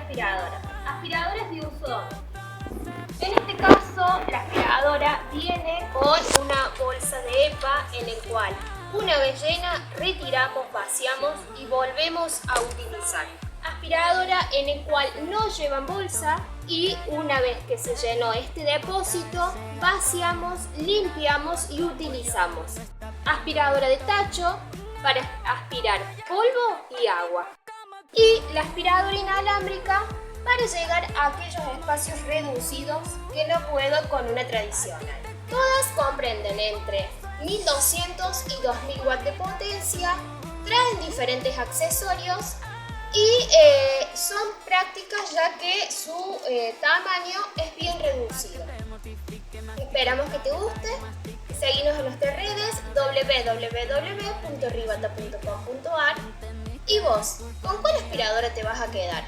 aspiradora. Aspiradoras de uso doméstico. En este caso, la aspiradora viene con una bolsa de EPA en el cual, una vez llena, retiramos, vaciamos y volvemos a utilizar. Aspiradora en el cual no llevan bolsa y una vez que se llenó este depósito, vaciamos, limpiamos y utilizamos. Aspiradora de tacho para aspirar polvo y agua. Y la aspiradora inalámbrica para llegar a aquellos espacios reducidos que no puedo con una tradicional. Todas comprenden entre 1200 y 2000 watts de potencia, traen diferentes accesorios y son prácticas ya que su tamaño es bien reducido. Esperamos que te guste. Seguinos en nuestras redes www.ribata.com.ar. ¿Y vos, con cuál aspiradora te vas a quedar?